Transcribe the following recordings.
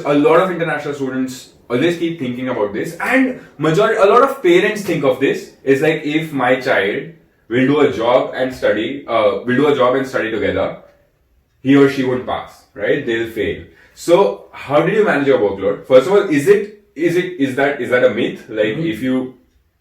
A lot of international students always keep thinking about this, and a lot of parents think of this is like, if my child will do a job and study, together, he or she won't pass, right? They'll fail. So, how did you manage your workload? First of all, is that a myth? Like, if you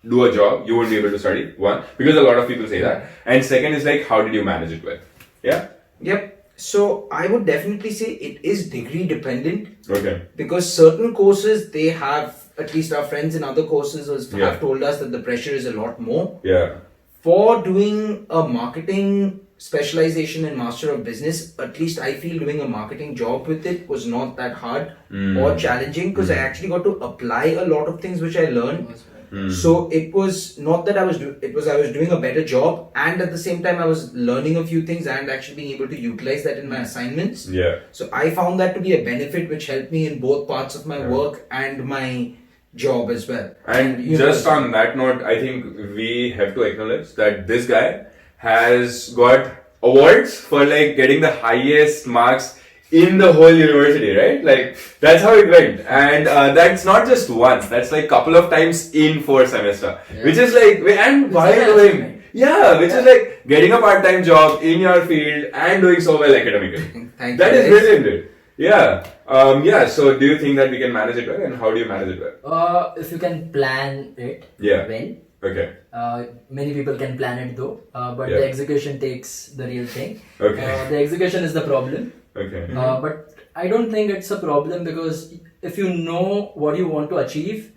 do a job, you won't be able to study. One, because a lot of people say that. And second is like, how did you manage it well? Yeah. Yep. So I would definitely say it is degree dependent. Okay. Because certain courses, they have, at least our friends in other courses have told us that the pressure is a lot more. Yeah. For doing a marketing specialization in Master of Business, at least I feel doing a marketing job with it was not that hard or challenging, because I actually got to apply a lot of things which I learned. So it was not that I was doing a better job, and at the same time I was learning a few things and actually being able to utilize that in my assignments. Yeah. So I found that to be a benefit which helped me in both parts of my work and my job as well. And just on that note, I think we have to acknowledge that this guy has got awards for like getting the highest marks in the whole university, right? Like, that's how it went. And that's not just once, that's like couple of times in 4 semester. Which is like, and while doing, which is like getting a part-time job in your field and doing so well academically. That is brilliant, dude. Yeah. So do you think that we can manage it well, and how do you manage it well? If you can plan it well. Okay. Many people can plan it though, but the execution takes the real thing. Okay. The execution is the problem. Okay. But I don't think it's a problem, because if you know what you want to achieve,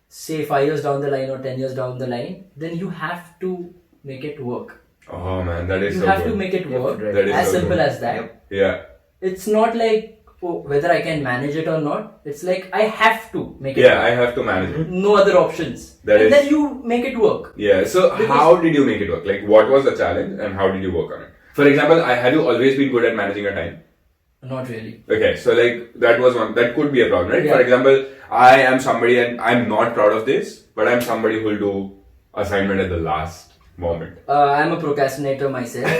say 5 years down the line or 10 years down the line, then you have to make it work. Oh man, that is you so have good. to make it work. That is as so simple good. as that. Yeah. It's not like whether I can manage it or not. It's like I have to make it work. I have to manage it. No other options. Then you make it work. Yeah. So how did you make it work? Like, what was the challenge and how did you work on it? For example, have you always been good at managing your time? Not really. Okay, so like that could be a problem, right? Yeah. For example, I am somebody and I'm not proud of this, but I'm somebody who will do assignment at the last moment. I'm a procrastinator myself,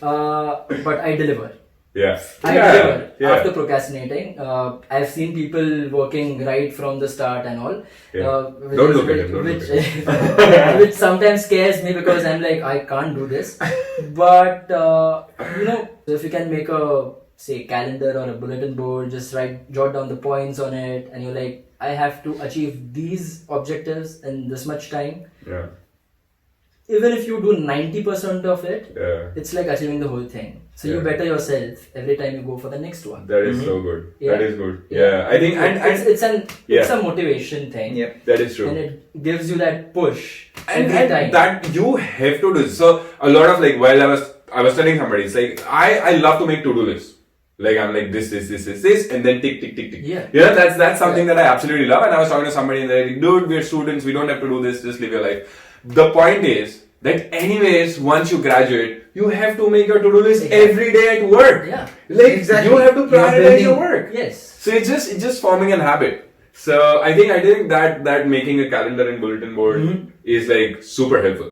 but I deliver. Yeah. I deliver after procrastinating. I've seen people working right from the start and all. Don't look at it. Which sometimes scares me, because I'm like, I can't do this. But if you can make a calendar or a bulletin board, just jot down the points on it, and you're like, I have to achieve these objectives in this much time. Yeah. Even if you do 90% of it, it's like achieving the whole thing. So you better yourself every time you go for the next one. That is so good. That is good. Yeah. I think it's a motivation thing. Yeah. That is true. And it gives you that push and every time. That you have to do. So a lot of like, while I was telling somebody, it's like I love to make to-do lists. Like, I'm like this, and then tick. Yeah. That's something that I absolutely love. And I was talking to somebody and they're like, dude, we're students, we don't have to do this, just live your life. The point is that anyways, once you graduate, you have to make your to-do list every day at work. Yeah. Like, you have to prioritize your work. Yes. So it's just forming an habit. So I think that making a calendar and bulletin board is like super helpful.